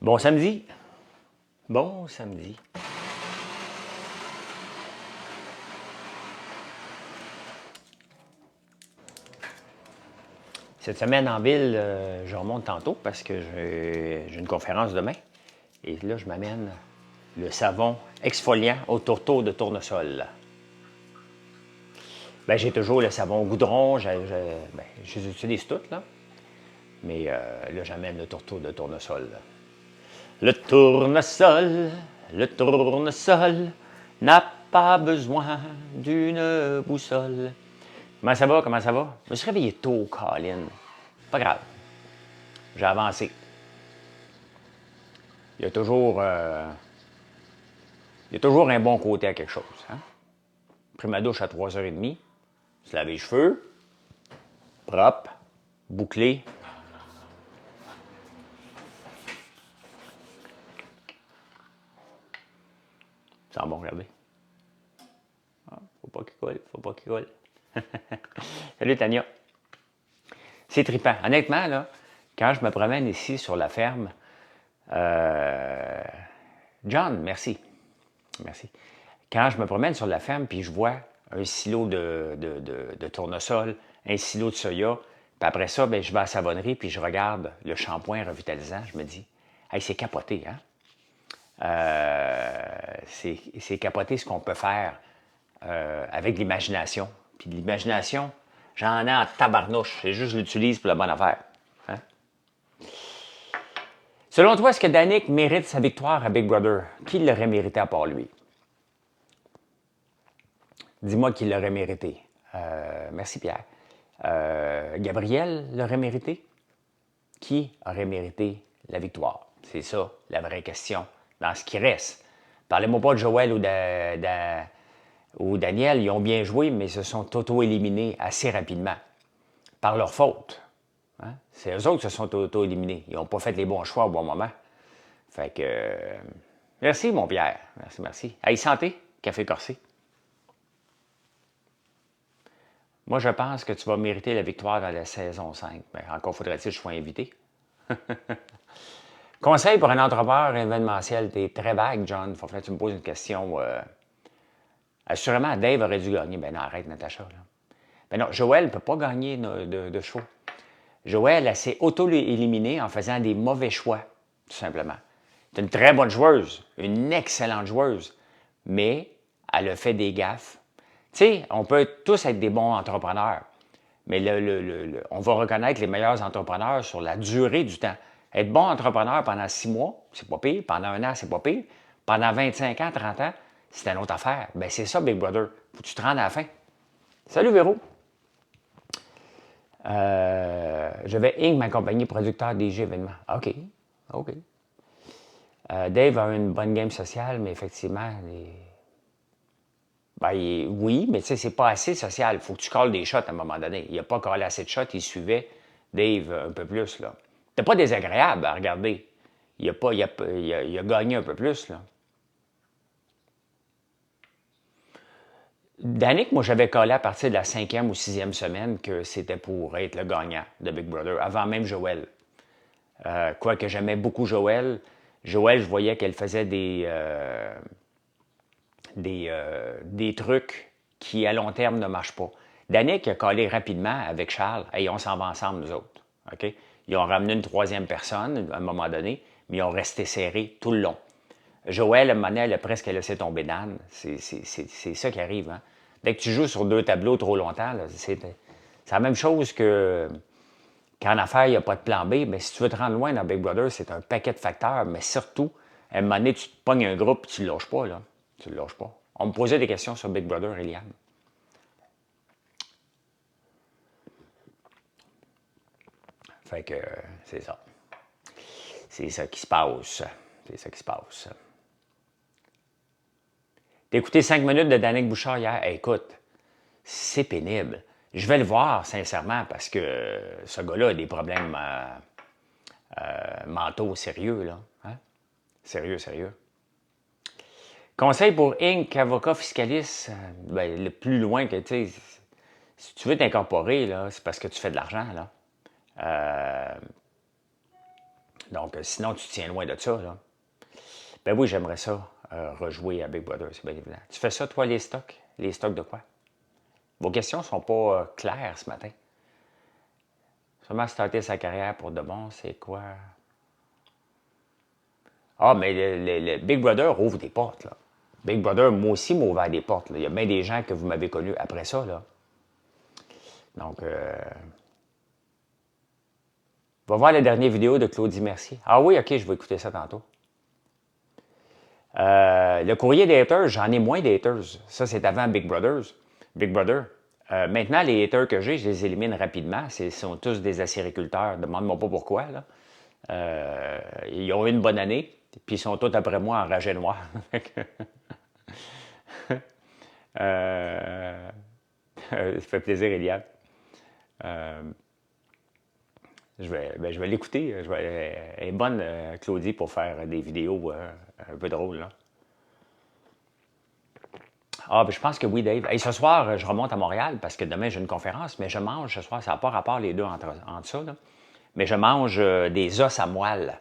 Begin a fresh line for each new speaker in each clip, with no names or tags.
Bon samedi. Bon samedi. Cette semaine en ville, je remonte tantôt parce que j'ai une conférence demain. Et là, je m'amène le savon exfoliant au tourteau de tournesol. Ben, j'ai toujours le savon goudron, je les utilise toutes, là. Mais là, j'amène le tourteau de tournesol. Le tournesol, le tournesol n'a pas besoin d'une boussole. Comment ça va? Comment ça va? Je me suis réveillé tôt, Colin. Pas grave. J'ai avancé. Il y a toujours, il y a toujours un bon côté à quelque chose. Hein? Pris ma douche à 3h30, se laver les cheveux, propre, bouclé. Ça sent bon, regardez. Ah, faut pas qu'il colle, faut pas qu'il colle. Salut Tania. C'est trippant. Honnêtement, là, quand je me promène ici sur la ferme, John, merci. Merci. Quand je me promène sur la ferme puis je vois un silo de tournesol, un silo de soya, puis après ça, ben, je vais à la savonnerie puis je regarde le shampoing revitalisant, je me dis, hey, c'est capoté, hein? C'est capoté ce qu'on peut faire avec l'imagination. Puis de l'imagination, j'en ai en tabarnouche. C'est juste je l'utilise pour la bonne affaire. Hein? Selon toi, est-ce que Danick mérite sa victoire à Big Brother? Qui l'aurait mérité à part lui? Dis-moi qui l'aurait mérité. Merci Pierre. Gabriel l'aurait mérité? Qui aurait mérité la victoire? C'est ça, la vraie question. Dans ce qui reste. Parlez-moi pas de Joël ou Daniel. Ils ont bien joué, mais ils se sont auto-éliminés assez rapidement. Par leur faute. Hein? C'est eux autres qui se sont auto-éliminés. Ils n'ont pas fait les bons choix au bon moment. Fait que... merci, mon Pierre. Merci, merci. Hey, santé, café corsé. Moi, je pense que tu vas mériter la victoire dans la saison 5. Mais encore faudrait-il que je sois invité. Conseil pour un entrepreneur événementiel. Tu es très vague, John. Il faudrait que tu me poses une question. Assurément, Dave aurait dû gagner. Ben non, arrête, Natacha. Là. Ben non, Joël ne peut pas gagner de chevaux. Joël, elle s'est auto-éliminée en faisant des mauvais choix, tout simplement. C'est une très bonne joueuse, une excellente joueuse, mais elle a fait des gaffes. Tu sais, on peut tous être des bons entrepreneurs, mais on va reconnaître les meilleurs entrepreneurs sur la durée du temps. Être bon entrepreneur pendant 6 mois, c'est pas pire. Pendant 1 an, c'est pas pire. Pendant 25 ans, 30 ans, c'est une autre affaire. Ben c'est ça, Big Brother. Faut que tu te rendes à la fin. Salut, Véro. Je vais Inc., ma compagnie producteur DG événements. OK. OK. Dave a une bonne game sociale, mais effectivement, oui, mais tu sais, c'est pas assez social. Il faut que tu colles des shots à un moment donné. Il n'a pas collé assez de shots, il suivait Dave un peu plus, là. C'était pas désagréable à regarder. Il a gagné un peu plus, là. Danick, moi, j'avais collé à partir de la 5e ou 6e semaine que c'était pour être le gagnant de Big Brother, avant même Joël. Quoique j'aimais beaucoup Joël. Joël, je voyais qu'elle faisait des trucs qui, à long terme, ne marchent pas. Danick a collé rapidement avec Charles. Hey, on s'en va ensemble, nous autres. OK? Ils ont ramené une 3e personne à un moment donné, mais ils ont resté serrés tout le long. Joël, à un moment donné, elle a presque laissé tomber Dan. C'est ça qui arrive. Hein? Dès que tu joues sur 2 tableaux trop longtemps, c'est la même chose que qu'en affaires, il n'y a pas de plan B. Mais si tu veux te rendre loin dans Big Brother, c'est un paquet de facteurs. Mais surtout, à un moment donné, tu te pognes un groupe et tu ne le lâches pas. Là. Tu ne le lâches pas. On me posait des questions sur Big Brother, Eliane. Fait que c'est ça. C'est ça qui se passe. C'est ça qui se passe. T'as écouté 5 minutes de Danick Bouchard hier? Hey, écoute, c'est pénible. Je vais le voir, sincèrement, parce que ce gars-là a des problèmes mentaux sérieux, là. Hein? Sérieux, sérieux. Conseil pour Inc., avocat fiscaliste, ben, le plus loin que, tu sais, si tu veux t'incorporer, là, c'est parce que tu fais de l'argent, là. Donc, sinon, tu te tiens loin de ça, là. Ben oui, j'aimerais ça, rejouer à Big Brother, c'est bien évident. Tu fais ça, toi, les stocks? Les stocks de quoi? Vos questions ne sont pas claires ce matin. Seulement starter sa carrière pour de bon, c'est quoi? Ah, mais le Big Brother ouvre des portes, là. Big Brother, moi aussi, m'a ouvert des portes, là. Il y a bien des gens que vous m'avez connus après ça, là. Donc, va voir la dernière vidéo de Claudie Mercier. Ah oui, OK, je vais écouter ça tantôt. Le courrier des haters, j'en ai moins d'haters. Ça, c'est avant Big Brother. Maintenant, les haters que j'ai, je les élimine rapidement. Ce sont tous des acériculteurs. Demande-moi pas pourquoi, là. Ils ont eu une bonne année, puis ils sont tous après moi en ragé noir. Ça fait plaisir, Eliade. Je vais l'écouter. Elle est bonne, Claudie, pour faire des vidéos un peu drôles, là. Ah, ben, je pense que oui, Dave. Hey, ce soir, je remonte à Montréal parce que demain, j'ai une conférence, mais je mange ce soir. Ça n'a pas rapport les deux entre ça, là. Mais je mange des os à moelle.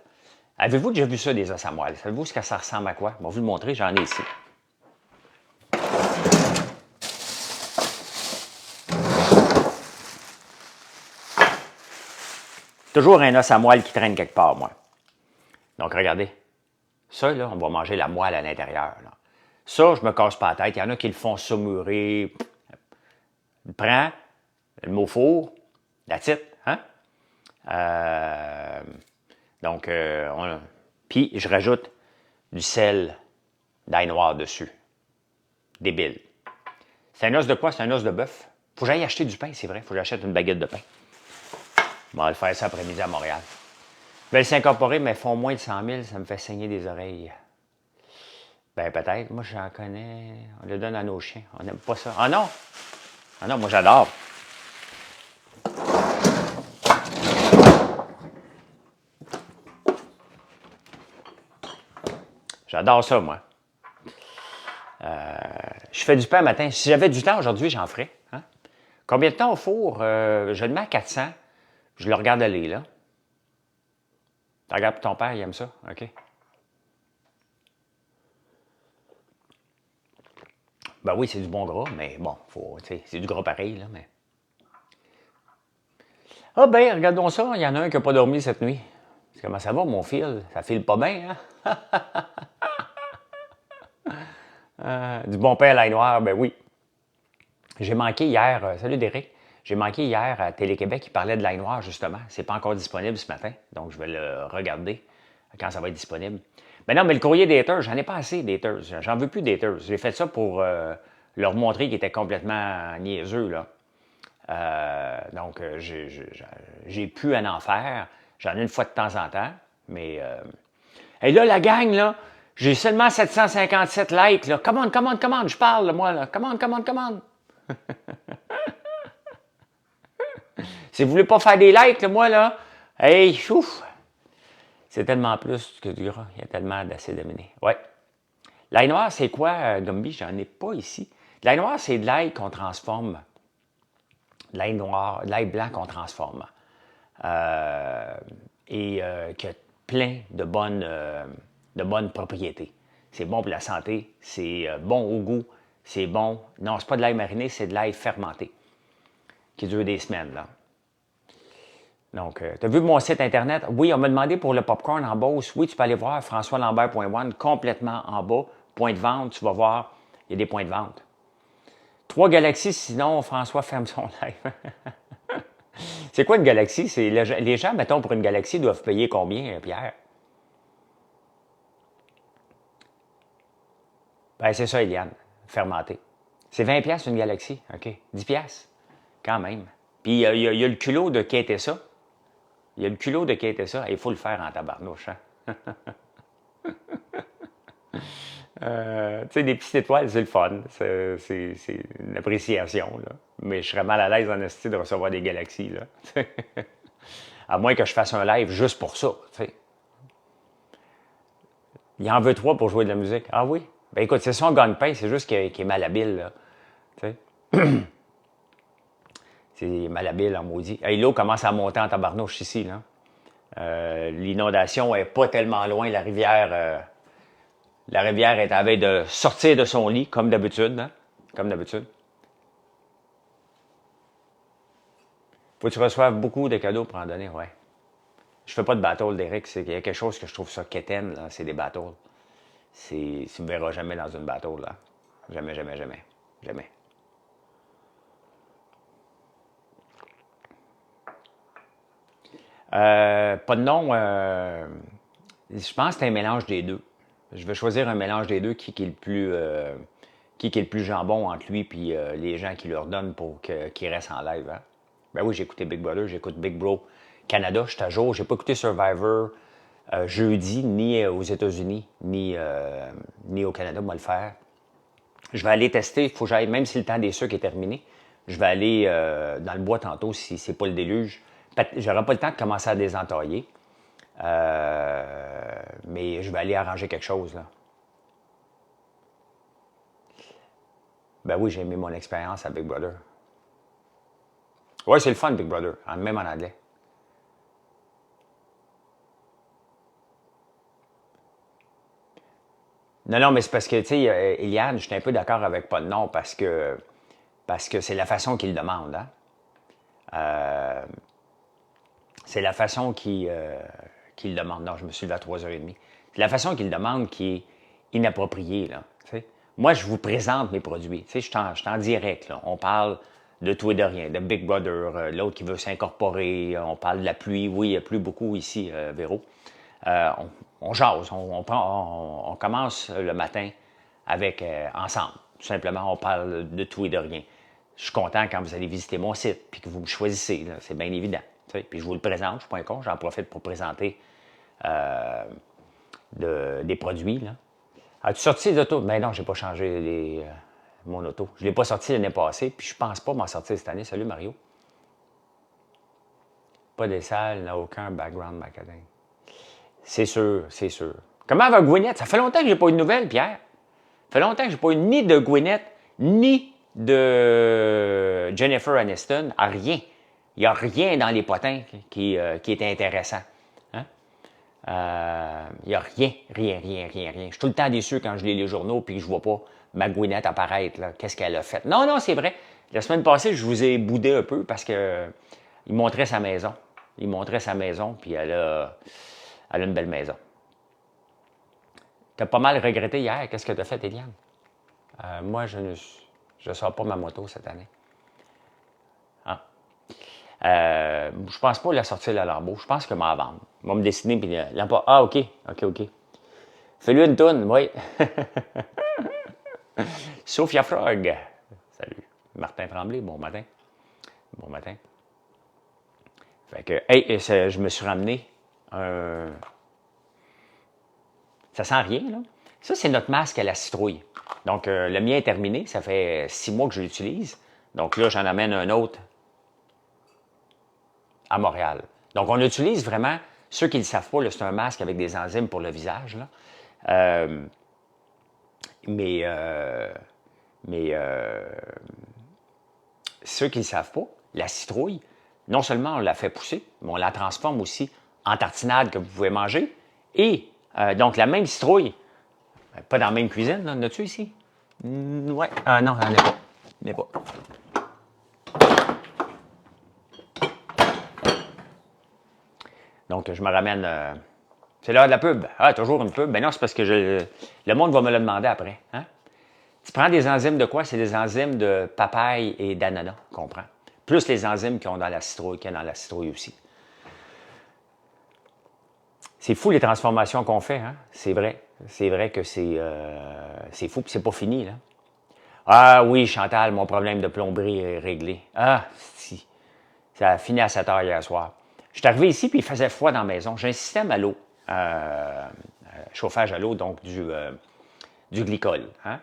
Avez-vous déjà vu ça, des os à moelle? Savez-vous ce que ça ressemble à quoi? Je vais vous le montrer, j'en ai ici. Toujours un os à moelle qui traîne quelque part, moi. Donc, regardez. Ça, là, on va manger la moelle à l'intérieur, là. Ça, je me casse pas la tête. Il y en a qui le font saumurer. Prends, le mot four, la titre, hein? Donc, puis je rajoute du sel d'ail noir dessus. Débile. C'est un os de quoi? C'est un os de bœuf. Faut que j'aille acheter du pain, c'est vrai. Faut que j'achète une baguette de pain. On va le faire ça après-midi à Montréal. Ils veulent s'incorporer, mais font moins de 100 000, ça me fait saigner des oreilles. Ben peut-être. Moi, j'en connais. On le donne à nos chiens. On n'aime pas ça. Ah non! Ah non, moi j'adore. J'adore ça, moi. Je fais du pain le matin. Si j'avais du temps aujourd'hui, j'en ferais. Hein? Combien de temps au four? Je le mets à 400. Je le regarde aller, là. Tu regardes ton père, il aime ça? OK. Ben oui, c'est du bon gras, mais bon, c'est du gras pareil, là, mais... Ah ben, regardons ça, il y en a un qui n'a pas dormi cette nuit. Comment ça va, mon fil? Ça file pas bien, hein? Du bon pain à l'ail noir, ben oui. J'ai manqué hier, salut Derek, j'ai manqué hier à Télé-Québec, il parlait de l'ail noir, justement. C'est pas encore disponible ce matin, donc je vais le regarder quand ça va être disponible. Mais non, mais le courrier des haters, j'en ai pas assez d'haters. J'en veux plus d'haters. J'ai fait ça pour leur montrer qu'ils étaient complètement niaiseux, là. Donc, j'ai pu en faire. J'en ai une fois de temps en temps, mais... Et là, la gang, là, j'ai seulement 757 likes, là. Commande, je parle, là, moi, là. Commande. Si vous voulez pas faire des likes, là, moi, là, hey, chouf! C'est tellement plus que du gras. Il y a tellement d'acide aminé. Ouais. L'ail noir, c'est quoi, Gumby? J'en ai pas ici. L'ail noir, c'est de l'ail qu'on transforme. De l'ail noir, de l'ail blanc qu'on transforme. Qui a plein de bonnes propriétés. C'est bon pour la santé, c'est bon au goût, c'est bon. Non, c'est pas de l'ail mariné, c'est de l'ail fermenté qui dure des semaines, là. Donc, tu as vu mon site Internet? Oui, on m'a demandé pour le popcorn en Beauce. Oui, tu peux aller voir françoislambert.one, complètement en bas. Point de vente, tu vas voir, il y a des points de vente. 3 galaxies, sinon François ferme son live. C'est quoi une galaxie? Les gens, mettons, pour une galaxie, doivent payer combien, Pierre? Ben, c'est ça, Eliane, fermenté. C'est 20 pièces une galaxie, OK. 10 pièces, quand même. Puis, il y a le culot de quêter ça. Il y a le culot de quêter ça. Il faut le faire en tabarnouche, hein? Tu sais, des petites étoiles, c'est le fun. C'est une appréciation, là. Mais je serais mal à l'aise en esti de recevoir des galaxies, là. À moins que je fasse un live juste pour ça, tu sais. Il en veut 3 pour jouer de la musique. Ah oui? Ben écoute, c'est son gagne-pain, c'est juste qu'il est malhabile, là. Tu sais. C'est malhabile en maudit. Hey, l'eau commence à monter en tabarnouche ici, là. L'inondation n'est pas tellement loin. La rivière est à veille de sortir de son lit, comme d'habitude. Hein? Comme d'habitude. Faut que tu reçoives beaucoup de cadeaux pour en donner, ouais. Je fais pas de battle d'Éric. Il y a quelque chose que je trouve ça quétaine, là, c'est des battles. Tu me verras jamais dans une battle, là. Jamais, jamais, jamais. Jamais. Pas de nom. Je pense que c'est un mélange des deux. Je vais choisir un mélange des deux qui est le plus qui est le plus jambon entre lui et les gens qui leur donnent pour qu'il reste en live. Hein? Ben oui, j'ai écouté Big Brother, j'écoute Big Bro Canada, je suis à jour. J'ai pas écouté Survivor jeudi, ni aux États-Unis, ni au Canada, moi le faire. Je vais aller tester, il faut que j'aille, même si le temps des sucres est terminé, je vais aller dans le bois tantôt si c'est pas le déluge. J'aurai pas le temps de commencer à désentailler. Mais je vais aller arranger quelque chose, là. Ben oui, j'ai aimé mon expérience à Big Brother. Oui, c'est le fun, Big Brother, même en anglais. Non, non, mais c'est parce que, tu sais, Eliane, je suis un peu d'accord avec pas de nom parce que c'est la façon qu'il demande, hein? C'est la façon qu'il demande. Non, je me suis levé à 3h30. C'est la façon qu'il demande qui est inappropriée, là. T'sais. Moi, je vous présente mes produits. Je suis en direct, là. On parle de tout et de rien, de Big Brother, l'autre qui veut s'incorporer, on parle de la pluie. Oui, il a plu beaucoup ici, Véro. On jase, on commence le matin avec ensemble. Tout simplement, on parle de tout et de rien. Je suis content quand vous allez visiter mon site puis que vous me choisissez. C'est bien évident. Puis je vous le présente, je ne suis pas un con, j'en profite pour présenter des produits. Là. As-tu sorti les autos? Ben non, je n'ai pas changé mon auto. Je ne l'ai pas sorti l'année passée, puis je ne pense pas m'en sortir cette année. Salut Mario. Pas des salles, n'a aucun background marketing. C'est sûr, c'est sûr. Comment va Gwyneth? Ça fait longtemps que j'ai pas eu de nouvelles, Pierre. Ça fait longtemps que j'ai pas eu ni de Gwyneth, ni de Jennifer Aniston, à rien. Il n'y a rien dans les potins qui est intéressant. Hein? Il n'y a rien, rien, rien, rien, rien. Je suis tout le temps déçu quand je lis les journaux et que je vois pas ma Gwyneth apparaître. Qu'est-ce qu'elle a fait? Non, non, c'est vrai. La semaine passée, je vous ai boudé un peu parce que il montrait sa maison. Il montrait sa maison, puis elle a une belle maison. Tu as pas mal regretté hier. Qu'est-ce que tu as fait, Eliane? Moi, je ne sors pas ma moto cette année. Ah. Je pense pas la sortir la Lambeau. Je pense que m'en vendre. Je vais me dessiner puis l'emploi. Ah, OK. OK, OK. Fais-lui une toune, oui. Sophia Frog. Salut. Martin Tremblay, bon matin. Bon matin. Fait que, hey, je me suis ramené un. Ça sent rien, là. Ça, c'est notre masque à la citrouille. Donc, le mien est terminé. Ça fait 6 mois que je l'utilise. Donc là, j'en amène un autre à Montréal. Donc, on utilise vraiment, ceux qui ne le savent pas, c'est un masque avec des enzymes pour le visage. Là. Mais ceux qui ne le savent pas, la citrouille, non seulement on la fait pousser, mais on la transforme aussi en tartinade que vous pouvez manger. Et donc, la même citrouille, pas dans la même cuisine, là, en as-tu ici? Ouais. Ah non, il n'y en a pas. Donc, je me ramène. C'est l'heure de la pub. Ah, toujours une pub. Ben non, c'est parce que le monde va me le demander après. Hein? Tu prends des enzymes de quoi? C'est des enzymes de papaye et d'ananas qu'on prend. Plus les enzymes qu'il y a dans la citrouille aussi. C'est fou les transformations qu'on fait, hein? C'est vrai. C'est vrai que c'est fou, puis c'est pas fini, là. Ah oui, Chantal, mon problème de plomberie est réglé. Ah, si. Ça a fini à 7 heures hier soir. Je suis arrivé ici, puis il faisait froid dans la maison. J'ai un système à l'eau, chauffage à l'eau, donc du glycol. Hein?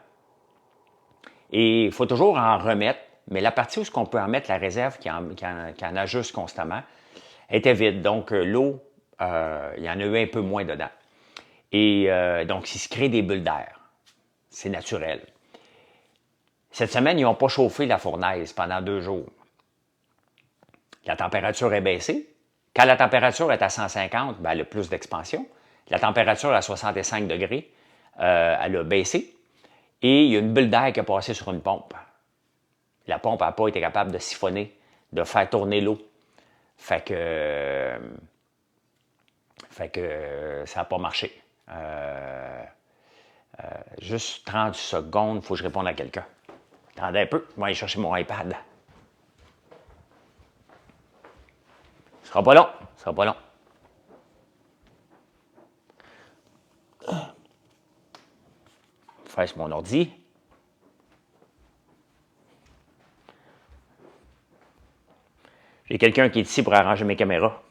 Et il faut toujours en remettre, mais la partie où on peut en mettre la réserve qui en ajuste constamment était vide. Donc, l'eau, il y en a eu un peu moins dedans. Et donc, il se crée des bulles d'air. C'est naturel. Cette semaine, ils n'ont pas chauffé la fournaise pendant 2 jours. La température est baissée. Quand la température est à 150, ben, elle a plus d'expansion. La température à 65 degrés, elle a baissé. Et il y a une bulle d'air qui a passé sur une pompe. La pompe n'a pas été capable de siphonner, de faire tourner l'eau. Fait que ça n'a pas marché. Juste 30 secondes, il faut que je réponde à quelqu'un. Attendez un peu, je vais aller chercher mon iPad. Ce sera pas long, ce sera pas long. Faire sur mon ordi. J'ai quelqu'un qui est ici pour arranger mes caméras.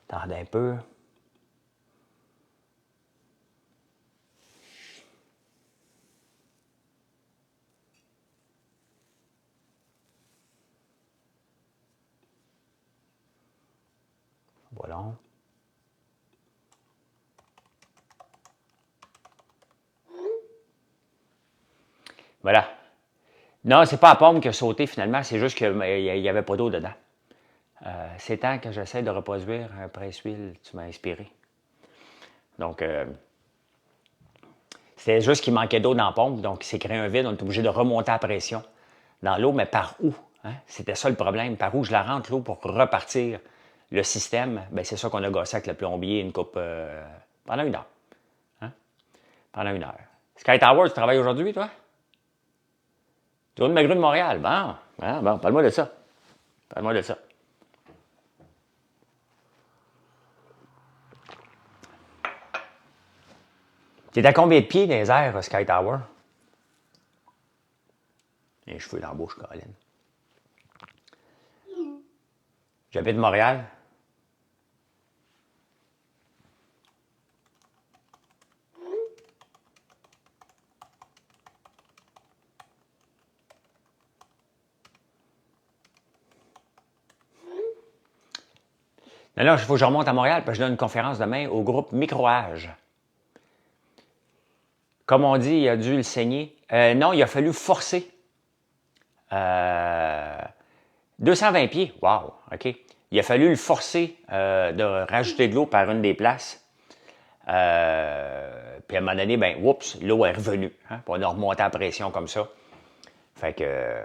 Attendez un peu. Voilà. Voilà. Non, c'est pas la pomme qui a sauté finalement, c'est juste qu'il n'y avait pas d'eau dedans. C'est temps que j'essaie de reproduire un presse-huile, tu m'as inspiré. Donc, c'était juste qu'il manquait d'eau dans la pompe, donc il s'est créé un vide, on est obligé de remonter la pression dans l'eau, mais par où? Hein? C'était ça le problème. Par où je la rentre l'eau pour repartir le système? Bien, c'est ça qu'on a gossé avec le plombier une coupe pendant une heure. Hein? Pendant une heure. Sky Tower, tu travailles aujourd'hui, toi? Tu vas de Magru de Montréal. Bon, bon, parle-moi de ça. Parle-moi de ça. T'es à combien de pieds dans les airs, Sky Tower? Les cheveux dans la bouche, Caroline. J'habite Montréal. Non, il faut que je remonte à Montréal parce que je donne une conférence demain au groupe Microage. Comme on dit, il a dû le saigner. Non, il a fallu forcer. 220 pieds. Wow, OK. Il a fallu le forcer de rajouter de l'eau par une des places. Puis à un moment donné, ben, oups, l'eau est revenue. Hein? Puis on a remonté la pression comme ça. Fait que.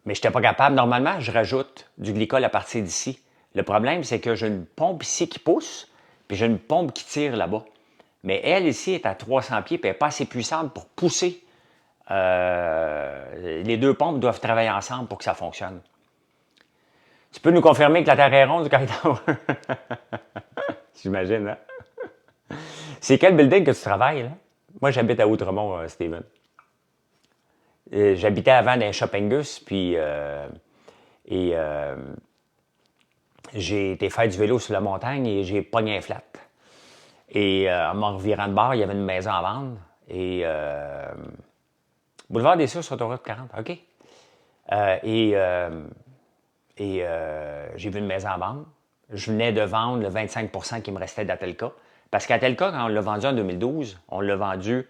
Mais je n'étais pas capable. Normalement, je rajoute du glycol à partir d'ici. Le problème, c'est que j'ai une pompe ici qui pousse, puis j'ai une pompe qui tire là-bas. Mais elle, ici, est à 300 pieds, puis elle n'est pas assez puissante pour pousser. Les deux pompes doivent travailler ensemble pour que ça fonctionne. Tu peux nous confirmer que la Terre est ronde, Gaëtan? J'imagine, hein? C'est quel building que tu travailles, là? Moi, j'habite à Outremont, Steven. J'habitais avant dans un Shoppingus, puis j'ai été faire du vélo sur la montagne et j'ai pogné un flat. Et en m'en revirant de bord, il y avait une maison à vendre. Et Boulevard des Sources, autoroute 40, OK. J'ai vu une maison à vendre. Je venais de vendre le 25 % qui me restait d'Atelka. Parce qu'Atelka, quand on l'a vendu en 2012, on a vendu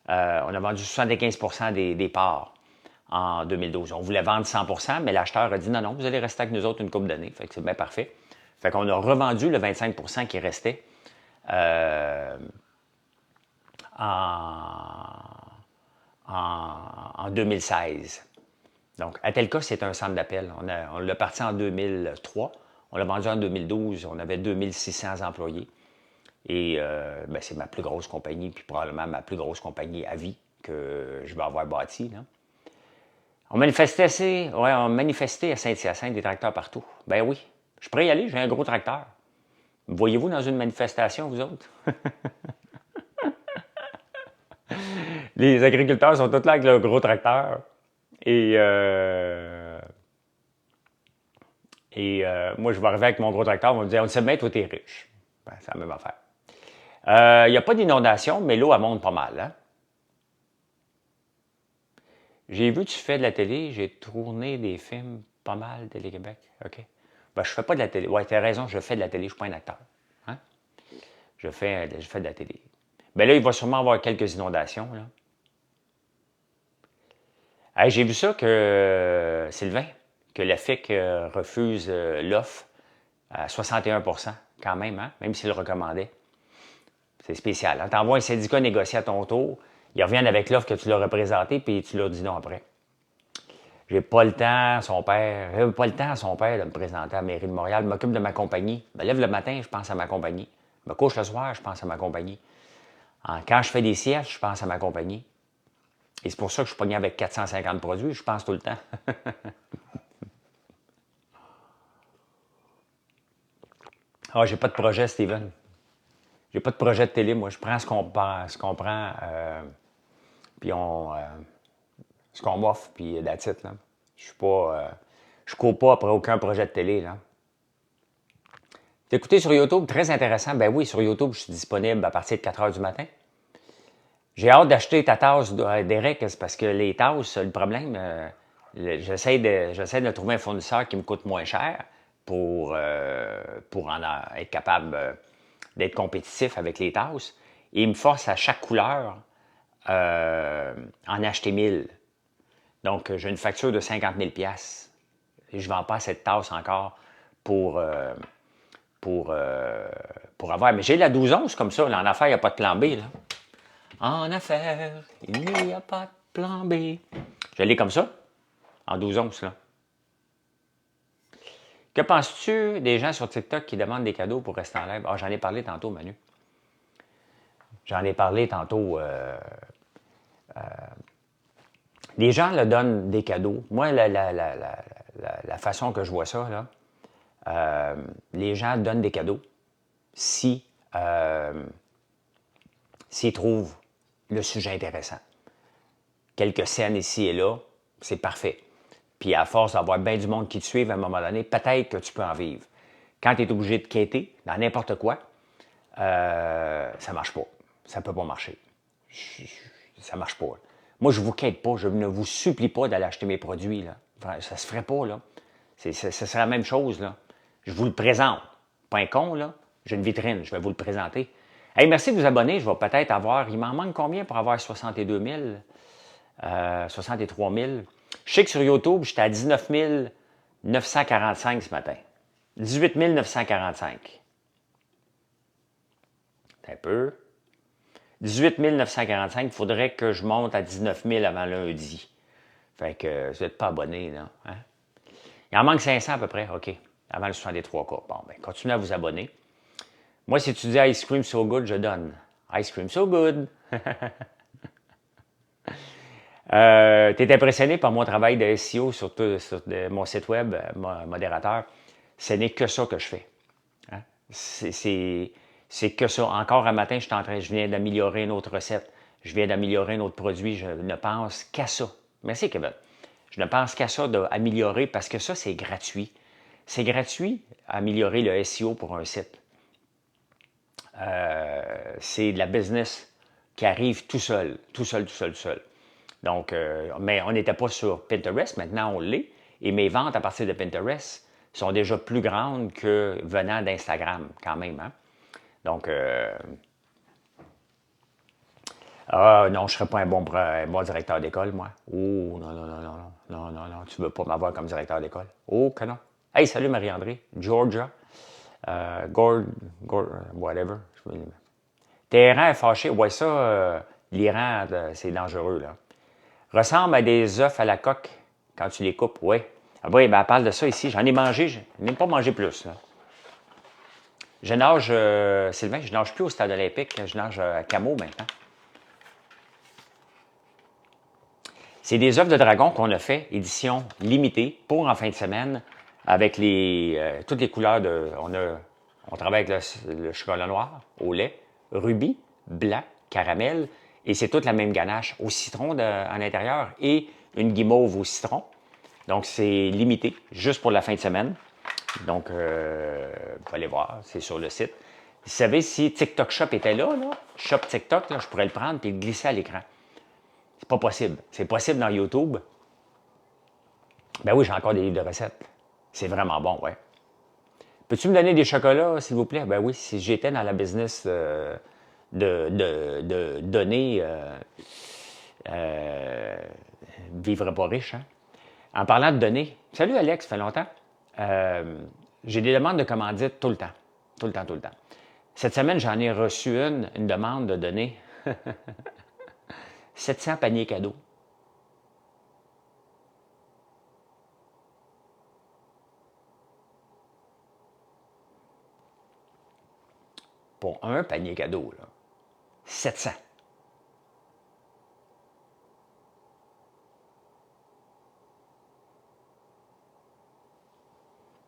75 % des parts en 2012. On voulait vendre 100 % mais l'acheteur a dit non, vous allez rester avec nous autres une couple d'années. Fait que c'est bien parfait. Fait qu'on a revendu le 25 % qui restait en 2016. Donc, Atelka, c'est un centre d'appel. On l'a parti en 2003. On l'a vendu en 2012. On avait 2600 employés. Et ben, c'est ma plus grosse compagnie, puis probablement ma plus grosse compagnie à vie que je vais avoir bâtie. Là. On manifestait à Saint-Hyacinthe des tracteurs partout. Ben oui, je pourrais y aller, j'ai un gros tracteur. Voyez-vous dans une manifestation, vous autres? Les agriculteurs sont tous là avec leur gros tracteur. Et moi, je vais arriver avec mon gros tracteur, on va me dire, on sait bien, toi, t'es riche. Ben, c'est la même affaire. Il n'y a pas d'inondation, mais l'eau, elle monte pas mal. Hein? J'ai vu que tu fais de la télé, j'ai tourné des films pas mal, Télé-Québec. OK. Ben, je fais pas de la télé. Ouais, tu as raison, je fais de la télé, je suis pas un acteur. Hein? Je fais de la télé. Ben là, il va sûrement avoir quelques inondations. Là. Hey, j'ai vu ça que Sylvain, que la FIC refuse l'offre à 61 quand même, hein? Même s'il le recommandait. C'est spécial. Hein? Tu envoies un syndicat négocier à ton tour, ils reviennent avec l'offre que tu leur as présentée, puis tu leur dis non après. J'ai pas le temps, son père. J'avais pas le temps à son père de me présenter à la mairie de Montréal. Je m'occupe de ma compagnie. Je me lève le matin, je pense à ma compagnie. Je me couche le soir, je pense à ma compagnie. Quand je fais des siestes, je pense à ma compagnie. Et c'est pour ça que je suis pogné avec 450 produits, je pense tout le temps. Ah, j'ai pas de projet, Steven. J'ai pas de projet de télé, moi. Je prends ce qu'on prend, puis ce qu'on m'offre, puis that's it, là. Je suis pas... je cours pas après aucun projet de télé, là. T'écouter sur YouTube, très intéressant. Ben oui, sur YouTube, je suis disponible à partir de 4 heures du matin. J'ai hâte d'acheter ta tasse, Derek, c'est parce que les tasses, le problème, j'essaie de trouver un fournisseur qui me coûte moins cher pour être capable d'être compétitif avec les tasses. Et il me force à chaque couleur en acheter 1000. Donc, j'ai une facture de 50 000 et je ne vends pas cette tasse encore pour, euh, pour avoir. Mais j'ai la 12 onces comme ça. Là, en affaires, il n'y a pas de plan B. Là. En affaires, il n'y a pas de plan B. Je l'ai comme ça, en 12 onces. Là. Que penses-tu des gens sur TikTok qui demandent des cadeaux pour rester en live? Ah, j'en ai parlé tantôt, Manu. J'en ai parlé tantôt. Les gens le donnent des cadeaux. Moi, la façon que je vois ça, là, les gens donnent des cadeaux si s'ils trouvent le sujet intéressant. Quelques scènes ici et là, c'est parfait. Puis à force d'avoir bien du monde qui te suive à un moment donné, peut-être que tu peux en vivre. Quand tu es obligé de quêter dans n'importe quoi, ça marche pas. Ça peut pas marcher. Ça marche pas. Moi, je vous quête pas. Je ne vous supplie pas d'aller acheter mes produits. Là. Enfin, ça se ferait pas. Là. Ce serait la même chose. Là. Je vous le présente. Pas un con, là. J'ai une vitrine. Je vais vous le présenter. Hey, merci de vous abonner. Je vais peut-être avoir... Il m'en manque combien pour avoir 62 000? 63 000. Je sais que sur YouTube, j'étais à 19 945 ce matin. 18 945. Un peu. 18 945, il faudrait que je monte à 19 000 avant lundi. Fait que vous n'êtes pas abonné, là. Hein? Il en manque 500 à peu près, OK. Avant le 63 cas. Bon, bien, continuez à vous abonner. Moi, si tu dis Ice Cream So Good, je donne. Ice Cream So Good. T'es impressionné par mon travail de SEO sur mon site web, modérateur. Ce n'est que ça que je fais. Hein? C'est que ça. Encore un matin, je viens d'améliorer une autre recette. Je viens d'améliorer un autre produit. Je ne pense qu'à ça. Merci, Kevin. Je ne pense qu'à ça d'améliorer parce que ça, c'est gratuit. C'est gratuit, améliorer le SEO pour un site. C'est de la business qui arrive tout seul. Donc, mais on n'était pas sur Pinterest, maintenant on l'est. Et mes ventes à partir de Pinterest sont déjà plus grandes que venant d'Instagram, quand même. Hein? Donc, non, je ne serais pas un bon directeur d'école, moi. Oh, non, tu ne veux pas m'avoir comme directeur d'école. Oh, que non. Hey, salut Marie-André, Georgia, whatever. Téhéran est fâché. Ouais, ça, l'Iran, c'est dangereux, là. Ressemble à des œufs à la coque quand tu les coupes, oui. Ah oui, ben, elle parle de ça ici. J'en ai mangé, je n'ai pas mangé plus, là. Je nage, Sylvain, je nage plus au stade olympique, je nage à Camo maintenant. C'est des œufs de dragon qu'on a fait, édition limitée, pour en fin de semaine, avec toutes les couleurs de... On travaille avec le chocolat noir, au lait, rubis, blanc, caramel, et c'est toute la même ganache au citron en intérieur et une guimauve au citron. Donc, c'est limité, juste pour la fin de semaine. Donc, vous allez voir, c'est sur le site. Vous savez, si TikTok Shop était là, Shop TikTok, là, je pourrais le prendre et le glisser à l'écran. C'est pas possible. C'est possible dans YouTube. Ben oui, j'ai encore des livres de recettes. C'est vraiment bon, ouais. Peux-tu me donner des chocolats, s'il vous plaît? Ben oui, si j'étais dans la business de donner vivrait pas riche. Hein? En parlant de données, salut Alex, ça fait longtemps. J'ai des demandes de commandite tout le temps. Tout le temps, tout le temps. Cette semaine, j'en ai reçu une demande de données. 700 paniers cadeaux. Pour un panier cadeau, là. 700.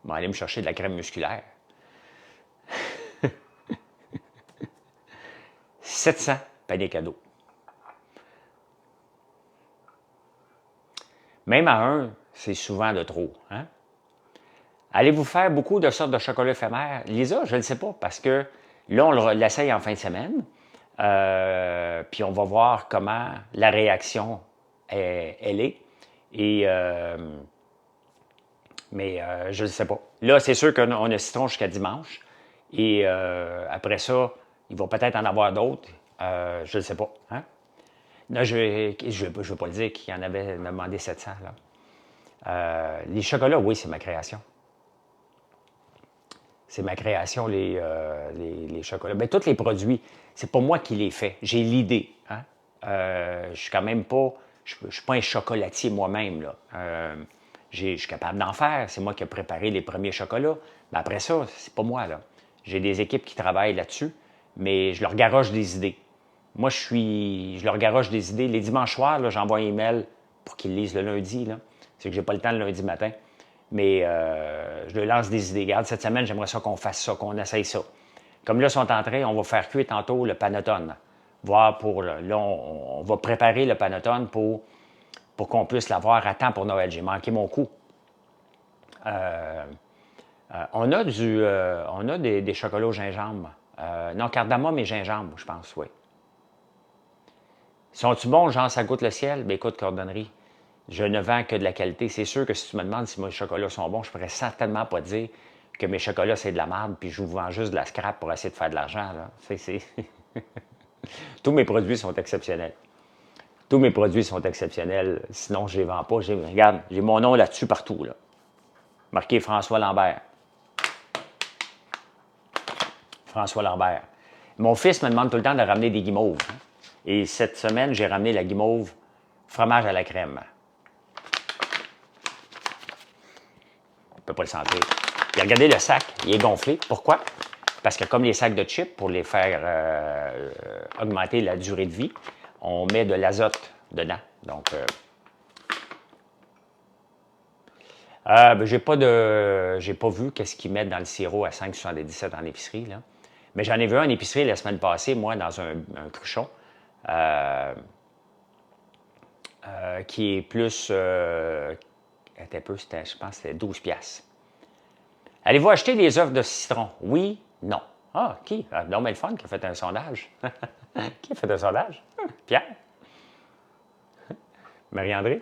Je vais aller me chercher de la crème musculaire. 700 paniers cadeaux. Même à un, c'est souvent de trop. Hein? Allez-vous faire beaucoup de sortes de chocolat éphémères? Lisa, je ne le sais pas, parce que là, on l'essaye en fin de semaine. Puis on va voir comment la réaction elle est. Et, mais je ne sais pas. Là, c'est sûr qu'on a citron jusqu'à dimanche. Et après ça, il va peut-être en avoir d'autres. Je ne sais pas. Hein? Là, je ne veux pas le dire qu'il y en avait demandé 700. Là. Les chocolats, oui, c'est ma création. C'est ma création, les chocolats. Bien, tous les produits, c'est pas moi qui les fais. J'ai l'idée. Hein? Je suis quand même pas... Je suis pas un chocolatier moi-même. Là. Je suis capable d'en faire. C'est moi qui ai préparé les premiers chocolats. Mais après ça, c'est pas moi. Là. J'ai des équipes qui travaillent là-dessus, mais je leur garoche des idées. Moi, je leur garoche des idées. Les dimanches soirs, j'envoie un email pour qu'ils lisent le lundi. C'est que j'ai pas le temps le lundi matin. Mais je leur lance des idées. Regarde, cette semaine, j'aimerais ça qu'on fasse ça, qu'on essaye ça. Comme là, ils sont en train, on va faire cuire tantôt le panettone. Voir pour, là, on va préparer le panettone pour qu'on puisse l'avoir à temps pour Noël. J'ai manqué mon coup. On a des chocolats au gingembre. Non, cardamome et gingembre, je pense, oui. Sont-ils bons, genre ça goûte le ciel? Bien, écoute, cordonnerie, je ne vends que de la qualité. C'est sûr que si tu me demandes si mes chocolats sont bons, je ne pourrais certainement pas dire que mes chocolats, c'est de la merde, puis je vous vends juste de la scrap pour essayer de faire de l'argent. Tous mes produits sont exceptionnels. Tous mes produits sont exceptionnels. Sinon, je ne les vends pas. Regarde, j'ai mon nom là-dessus partout. Là. Marqué François Lambert. François Lambert. Mon fils me demande tout le temps de ramener des guimauves. Et cette semaine, j'ai ramené la guimauve fromage à la crème. On ne peut pas le sentir. Puis regardez le sac, il est gonflé. Pourquoi? Parce que comme les sacs de chips, pour les faire augmenter la durée de vie, on met de l'azote dedans. Donc, j'ai pas vu qu'est-ce qu'ils mettent dans le sirop à 5,77 en épicerie. Là. Mais j'en ai vu un en épicerie la semaine passée, moi, dans un cruchon, qui est plus... un peu, je pense que c'était 12 piastres. Allez-vous acheter des œufs de citron? Oui, non. Ah, qui? Non, mais le fun qui a fait un sondage. Qui a fait un sondage? Pierre? Marie-André?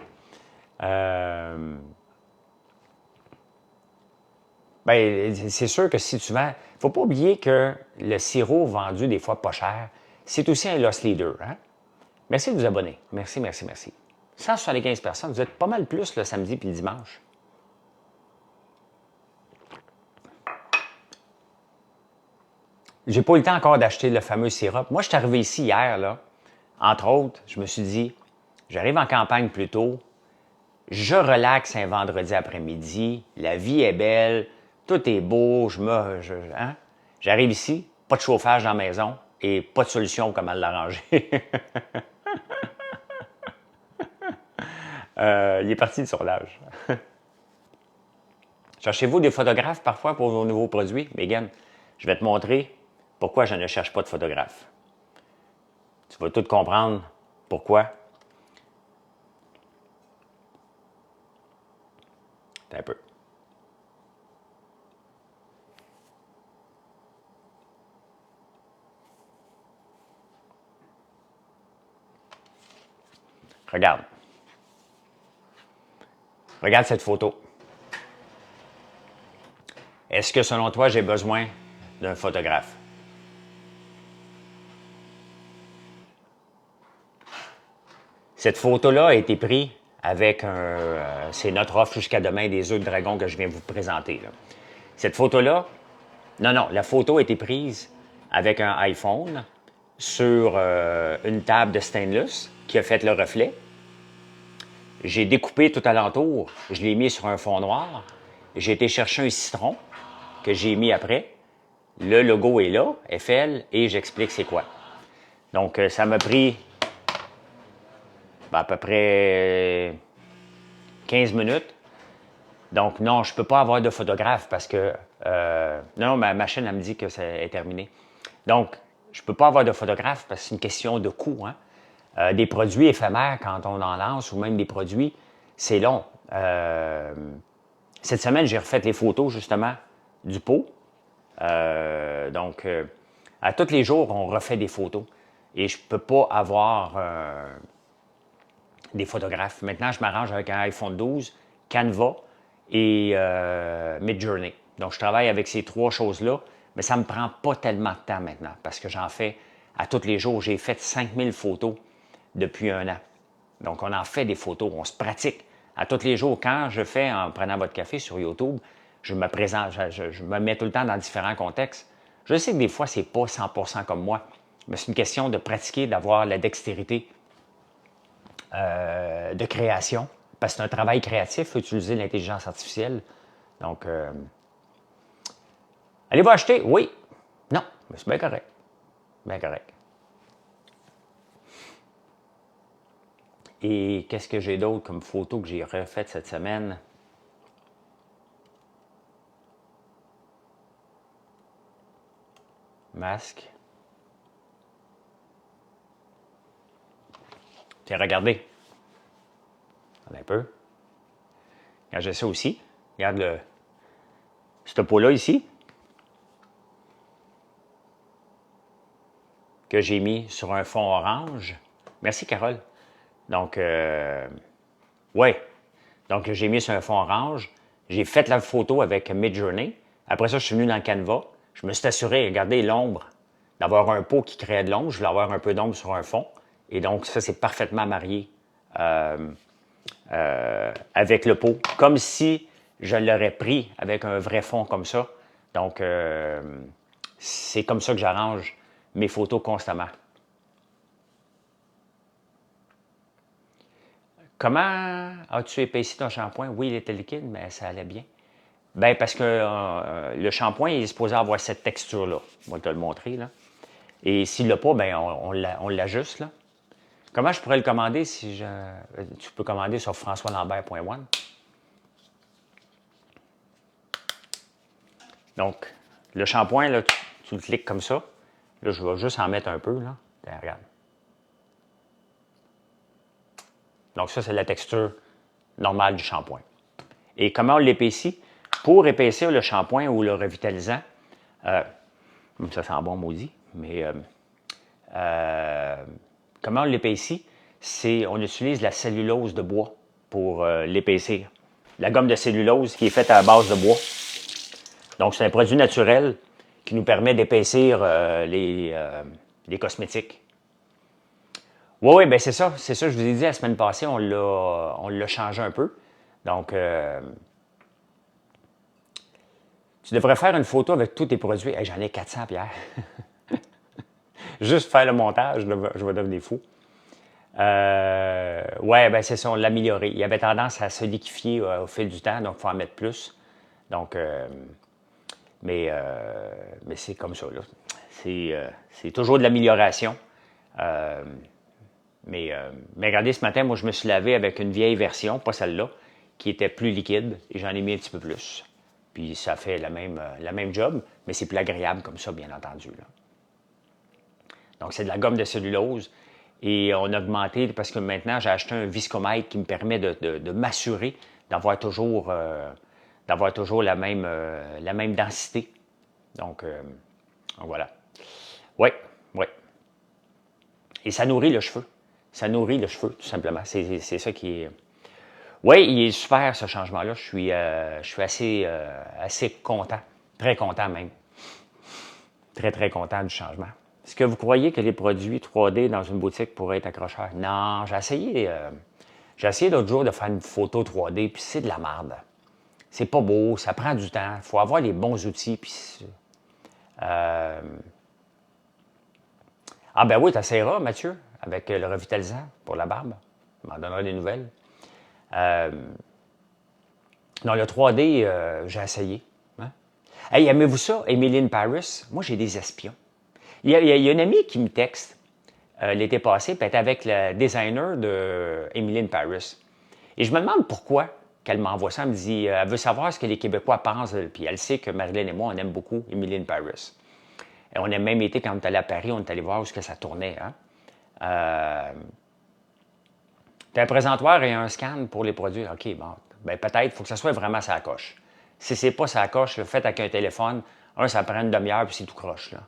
Bien, c'est sûr que si tu vends... Il ne faut pas oublier que le sirop vendu des fois pas cher, c'est aussi un loss leader. Hein? Merci de vous abonner. Merci, merci, merci. 175 personnes, vous êtes pas mal plus le samedi puis le dimanche. J'ai pas eu le temps encore d'acheter le fameux sirop. Moi, je suis arrivé ici hier, là. Entre autres, je me suis dit, j'arrive en campagne plus tôt, je relaxe un vendredi après-midi, la vie est belle, tout est beau, hein? J'arrive ici, pas de chauffage dans la maison et pas de solution comment l'arranger. Il est parti le sondage. Cherchez-vous des photographes parfois pour vos nouveaux produits? Megan, je vais te montrer pourquoi je ne cherche pas de photographe. Tu vas tout comprendre pourquoi. Un peu. Regarde. Regarde cette photo. Est-ce que selon toi, j'ai besoin d'un photographe? Cette photo-là a été prise avec c'est notre offre jusqu'à demain des œufs de dragon que je viens vous présenter. Là. Cette photo-là, non, la photo a été prise avec un iPhone sur une table de stainless qui a fait le reflet. J'ai découpé tout alentour, je l'ai mis sur un fond noir. J'ai été chercher un citron que j'ai mis après. Le logo est là, FL, et j'explique c'est quoi. Donc, ça m'a pris à peu près 15 minutes. Donc, non, je ne peux pas avoir de photographe parce que... non, ma machine, elle me dit que ça est terminé. Donc, je ne peux pas avoir de photographe parce que c'est une question de coût. Hein? Des produits éphémères, quand on en lance, ou même des produits, c'est long. Cette semaine, j'ai refait les photos, justement, du pot. Donc, à tous les jours, on refait des photos. Et je ne peux pas avoir des photographes. Maintenant, je m'arrange avec un iPhone 12, Canva et Midjourney. Donc, je travaille avec ces trois choses-là, mais ça ne me prend pas tellement de temps maintenant parce que j'en fais à tous les jours. J'ai fait 5000 photos depuis un an. Donc, on en fait des photos, on se pratique. À tous les jours, quand je fais en prenant votre café sur YouTube, je me présente, je me mets tout le temps dans différents contextes. Je sais que des fois, c'est pas 100% comme moi, mais c'est une question de pratiquer, d'avoir la dextérité de création, parce que c'est un travail créatif, il faut utiliser l'intelligence artificielle. Donc, allez-vous acheter? Oui. Non, mais c'est bien correct. Bien correct. Et qu'est-ce que j'ai d'autre comme photo que j'ai refaites cette semaine? Masque. Tiens, regardez. Regardez un peu. Regarde, j'ai ça aussi. Regarde ce pot-là ici. Que j'ai mis sur un fond orange. Merci, Carole. Donc, ouais. Donc, j'ai mis sur un fond orange. J'ai fait la photo avec Midjourney. Après ça, je suis venu dans le Canva. Je me suis assuré, regardez l'ombre, d'avoir un pot qui crée de l'ombre. Je voulais avoir un peu d'ombre sur un fond. Et donc, ça, c'est parfaitement marié avec le pot. Comme si je l'aurais pris avec un vrai fond comme ça. Donc, c'est comme ça que j'arrange mes photos constamment. Comment as-tu épaissi ton shampoing? Oui, il était liquide, mais ça allait bien. Bien, parce que le shampoing est supposé avoir cette texture-là. On va te le montrer, là. Et s'il ne l'a pas, bien, on l'ajuste, là. Comment je pourrais le commander si je... Tu peux commander sur françoislambert.one. Donc, le shampoing, là, tu le cliques comme ça. Là, je vais juste en mettre un peu, là. Tiens, regarde. Donc, ça, c'est la texture normale du shampoing. Et comment on l'épaissit? Pour épaissir le shampoing ou le revitalisant, ça sent bon, maudit, mais comment on l'épaissit? On utilise la cellulose de bois pour l'épaissir. La gomme de cellulose qui est faite à base de bois. Donc, c'est un produit naturel qui nous permet d'épaissir les cosmétiques. Oui, bien c'est ça. C'est ça, je vous ai dit la semaine passée, on l'a changé un peu. Donc, tu devrais faire une photo avec tous tes produits. Hey, j'en ai 400, Pierre. Juste faire le montage, je vais devenir fou. Ouais, ben c'est ça, on l'a amélioré. Il avait tendance à se liquéfier au fil du temps, donc il faut en mettre plus. Donc, mais c'est comme ça, là. C'est toujours de l'amélioration. Mais regardez, ce matin, moi, je me suis lavé avec une vieille version, pas celle-là, qui était plus liquide, et j'en ai mis un petit peu plus. Puis ça fait la même job, mais c'est plus agréable comme ça, bien entendu, là. Donc, c'est de la gomme de cellulose. Et on a augmenté, parce que maintenant, j'ai acheté un viscomètre qui me permet de m'assurer d'avoir toujours la même densité. Donc voilà. Oui, oui. Et ça nourrit le cheveu. Ça nourrit le cheveu, tout simplement. C'est ça qui est... Oui, il est super, ce changement-là. Je suis assez content. Très content, même. Très, très content du changement. Est-ce que vous croyez que les produits 3D dans une boutique pourraient être accrocheurs? Non, j'ai essayé l'autre jour de faire une photo 3D, puis c'est de la merde. C'est pas beau, ça prend du temps, il faut avoir les bons outils. Puis, Ah ben oui, tu essaieras, Mathieu, avec le revitalisant pour la barbe. Tu m'en donneras des nouvelles. Non, le 3D, j'ai essayé. Hein? Hey, aimez-vous ça, Emily in Paris? Moi, j'ai des espions. Il y a une amie qui me texte l'été passé, puis elle était avec le designer de Emily in Paris. Et je me demande pourquoi qu'elle m'envoie ça. Elle me dit, elle veut savoir ce que les Québécois pensent, puis elle sait que Marilyn et moi, on aime beaucoup Emily in Paris. Et on a même été, quand on est allé à Paris, on est allé voir où ça tournait. Hein? T'as un présentoir et un scan pour les produits. OK, bon, ben peut-être, il faut que ça soit vraiment sa coche. Si c'est pas sa coche, le fait avec un téléphone, ça prend une demi-heure, puis c'est tout croche, là.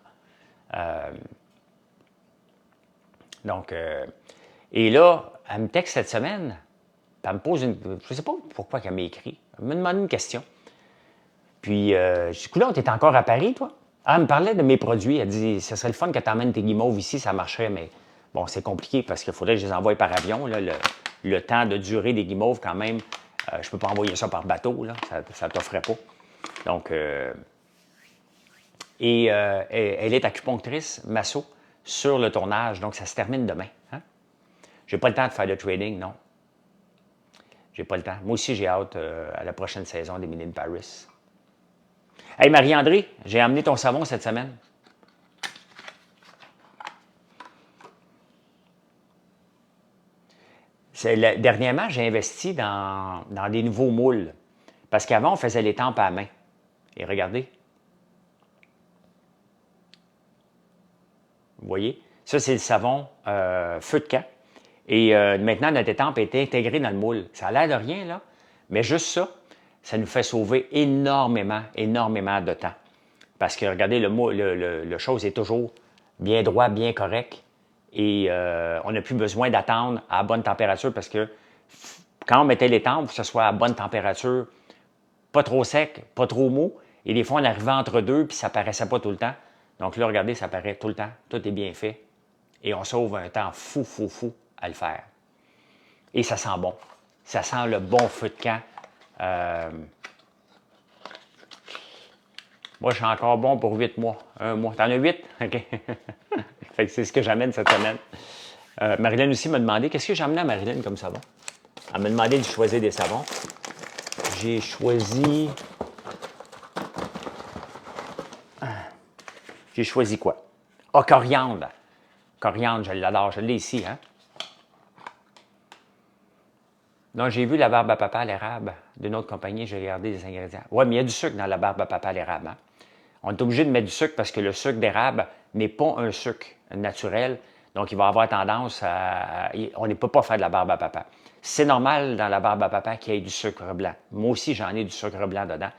Donc, et là, elle me texte cette semaine, puis elle me pose une... Je ne sais pas pourquoi elle m'a écrit. Elle me demande une question. Puis, je dis, coudonc, t'es encore à Paris, toi? Ah, elle me parlait de mes produits. Elle dit, ce serait le fun que tu emmènes tes guimauves ici, ça marcherait, mais bon, c'est compliqué parce qu'il faudrait que je les envoie par avion. Là, le temps de durée des guimauves, quand même, je ne peux pas envoyer ça par bateau, là, ça ne t'offrait pas. Donc, elle est acupunctrice, masso, sur le tournage, donc ça se termine demain. Hein? J'ai pas le temps de faire le trading, non. J'ai pas le temps. Moi aussi, j'ai hâte à la prochaine saison d'Emily in Paris. Hey Marie-André, j'ai amené ton savon cette semaine. Dernièrement, j'ai investi dans des nouveaux moules. Parce qu'avant, on faisait les tempes à la main. Et regardez. Vous voyez? Ça, c'est le savon feu de camp. Et maintenant, notre étampe est intégrée dans le moule. Ça a l'air de rien, là. Mais juste ça, ça nous fait sauver énormément, énormément de temps. Parce que, regardez, le chose est toujours bien droit, bien correct. Et on n'a plus besoin d'attendre à bonne température parce que quand on mettait les tempes, il faut que ce soit à bonne température, pas trop sec, pas trop mou. Et des fois, on arrivait entre deux, puis ça paraissait pas tout le temps. Donc là, regardez, ça paraît tout le temps. Tout est bien fait. Et on sauve un temps fou, fou, fou à le faire. Et ça sent bon. Ça sent le bon feu de camp. Moi, je suis encore bon pour 8 mois. Un mois. T'en as 8? OK. Fait que c'est ce que j'amène cette semaine. Marilyn aussi m'a demandé, qu'est-ce que j'ai amené à Marilyn comme savon? Elle m'a demandé de choisir des savons. J'ai choisi... J'ai choisi quoi? Ah, coriandre. Coriandre, je l'adore. Je l'ai ici, hein? Non, j'ai vu la barbe à papa à l'érable d'une autre compagnie, j'ai regardé les ingrédients. Oui, mais il y a du sucre dans la barbe à papa à l'érable. Hein? On est obligé de mettre du sucre parce que le sucre d'érable n'est pas un sucre naturel. Donc, il va avoir tendance à... On ne peut pas faire de la barbe à papa. C'est normal dans la barbe à papa qu'il y ait du sucre blanc. Moi aussi, j'en ai du sucre blanc dedans.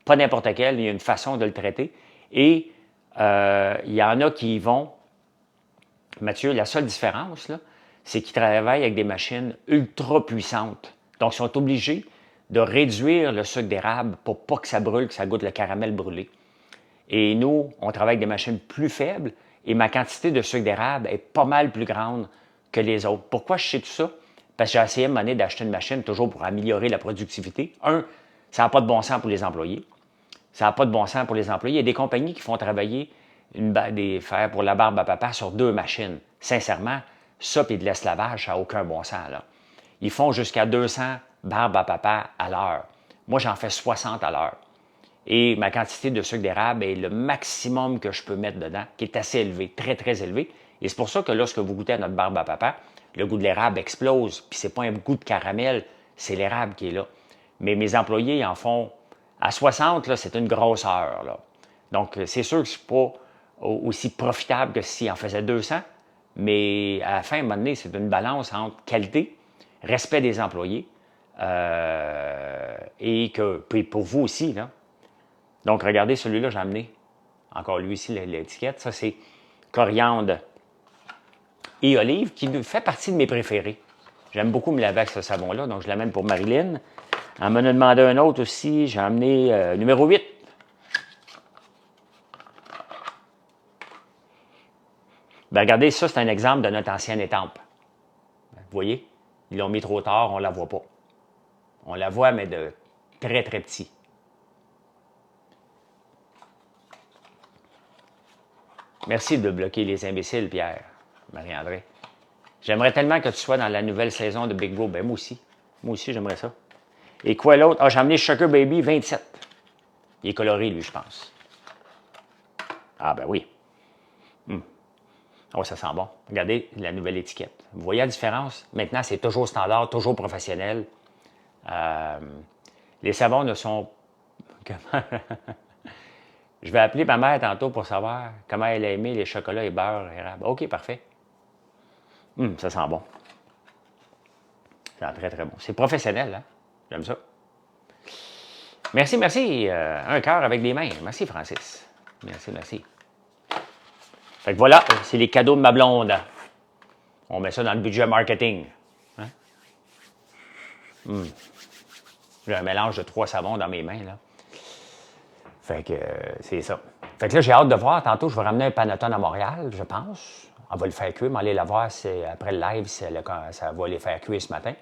Pas n'importe quel, il y a une façon de le traiter. Et il y en a qui vont... Mathieu, la seule différence, là, c'est qu'ils travaillent avec des machines ultra puissantes. Donc, ils sont obligés de réduire le sucre d'érable pour pas que ça brûle, que ça goûte le caramel brûlé. Et nous, on travaille avec des machines plus faibles et ma quantité de sucre d'érable est pas mal plus grande que les autres. Pourquoi je sais tout ça? Parce que j'ai essayé à un moment donné d'acheter une machine toujours pour améliorer la productivité. Ça n'a pas de bon sens pour les employés. Ça n'a pas de bon sens pour les employés. Il y a des compagnies qui font travailler des fers pour la barbe à papa sur 2 machines. Sincèrement, ça et de l'esclavage, ça n'a aucun bon sens. Là. Ils font jusqu'à 200 barbes à papa à l'heure. Moi, j'en fais 60 à l'heure. Et ma quantité de sucre d'érable est le maximum que je peux mettre dedans, qui est assez élevé, très, très élevé. Et c'est pour ça que lorsque vous goûtez à notre barbe à papa, le goût de l'érable explose. Puis c'est pas un goût de caramel, c'est l'érable qui est là. Mais mes employés ils en font à 60, là, c'est une grosse heure. Là. Donc, c'est sûr que c'est pas aussi profitable que s'ils en faisaient 200. Mais à la fin, à un moment donné, c'est une balance entre qualité, respect des employés et que, puis pour vous aussi, là. Donc, regardez, celui-là, j'ai amené. Encore lui ici, l'étiquette. Ça, c'est coriandre et olive, qui fait partie de mes préférés. J'aime beaucoup me laver avec ce savon-là, donc je l'amène pour Marilyn. Elle m'en a demandé un autre aussi. J'ai amené numéro 8. Ben, regardez, ça, c'est un exemple de notre ancienne étampe. Vous voyez? Ils l'ont mis trop tard, on ne la voit pas. On la voit, mais de très, très petit. Merci de bloquer les imbéciles, Pierre, Marie-André. J'aimerais tellement que tu sois dans la nouvelle saison de Big Bro. Ben, moi aussi. Moi aussi, j'aimerais ça. Et quoi l'autre? Ah, j'ai amené Sugar Baby 27. Il est coloré, lui, je pense. Ah, ben oui. Oh, ça sent bon. Regardez la nouvelle étiquette. Vous voyez la différence? Maintenant, c'est toujours standard, toujours professionnel. Les savons ne sont... Je vais appeler ma mère tantôt pour savoir comment elle a aimé les chocolats et beurre érable. OK, parfait. Ça sent bon. Ça sent très, très bon. C'est professionnel, hein? J'aime ça. Merci, merci. Un cœur avec des mains. Merci, Francis. Merci, merci. Fait que voilà, c'est les cadeaux de ma blonde. On met ça dans le budget marketing. Hein? J'ai un mélange de 3 savons dans mes mains, là. Fait que c'est ça. Fait que là, j'ai hâte de voir. Tantôt, je vais ramener un Panettone à Montréal, je pense. On va le faire cuire, mais aller la voir après le live, ça va les faire cuire ce matin.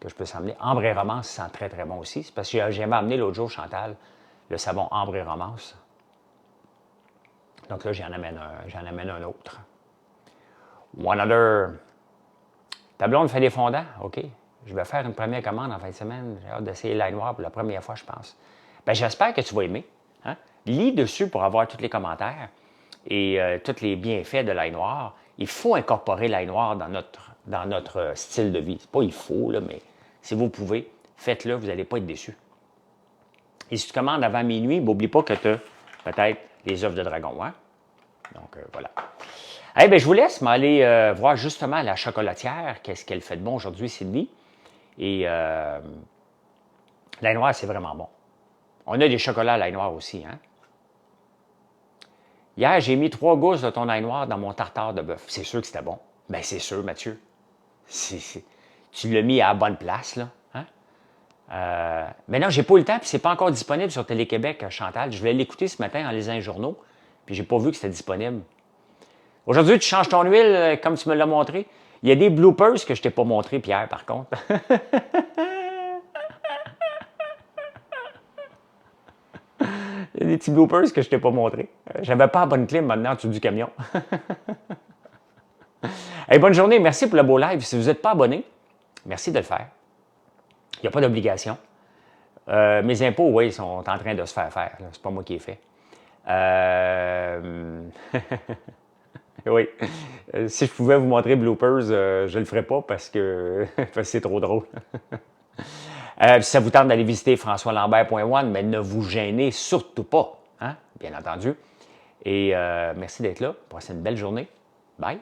Que je peux s'emmener. Ambre et romance sent très, très bon aussi. C'est parce que j'ai amené l'autre jour, Chantal, le savon ambre et romance. Donc là, j'en amène un autre. One other. Ta blonde fait des fondants? OK. Je vais faire une première commande en fin de semaine. J'ai hâte d'essayer l'ail noir pour la première fois, je pense. Bien, j'espère que tu vas aimer. Hein? Lis dessus pour avoir tous les commentaires et tous les bienfaits de l'ail noir. Il faut incorporer l'ail noir dans notre style de vie. C'est pas il faut, là, mais si vous pouvez, faites-le, vous n'allez pas être déçus. Et si tu commandes avant minuit, n'oublie pas que tu as peut-être les œufs de dragon. Hein? Donc, voilà. Eh bien, je vous laisse m'aller voir justement la chocolatière. Qu'est-ce qu'elle fait de bon aujourd'hui, Sylvie? Et l'ail noir, c'est vraiment bon. On a des chocolats à l'ail noir aussi. Hein? Hier, j'ai mis 3 gousses de ton ail noir dans mon tartare de bœuf. C'est sûr que c'était bon. Bien, c'est sûr, Mathieu. Tu l'as mis à la bonne place, là. Hein? Mais non, j'ai pas eu le temps, puis c'est pas encore disponible sur Télé-Québec, Chantal. Je voulais l'écouter ce matin en lisant les journaux, puis j'ai pas vu que c'était disponible. Aujourd'hui, tu changes ton huile comme tu me l'as montré. Il y a des bloopers que je t'ai pas montré, Pierre, par contre. Il y a des petits bloopers que je t'ai pas montré. J'avais pas la bonne clim maintenant en dessous du camion. Hey, bonne journée, merci pour le beau live. Si vous n'êtes pas abonné, merci de le faire. Il n'y a pas d'obligation. Mes impôts, oui, sont en train de se faire faire. C'est pas moi qui ai fait. Oui. Si je pouvais vous montrer bloopers, je ne le ferais pas parce que c'est trop drôle. Si ça vous tente d'aller visiter françoislambert.one, mais ne vous gênez surtout pas, hein? Bien entendu. Et merci d'être là. Passez une belle journée. Bye.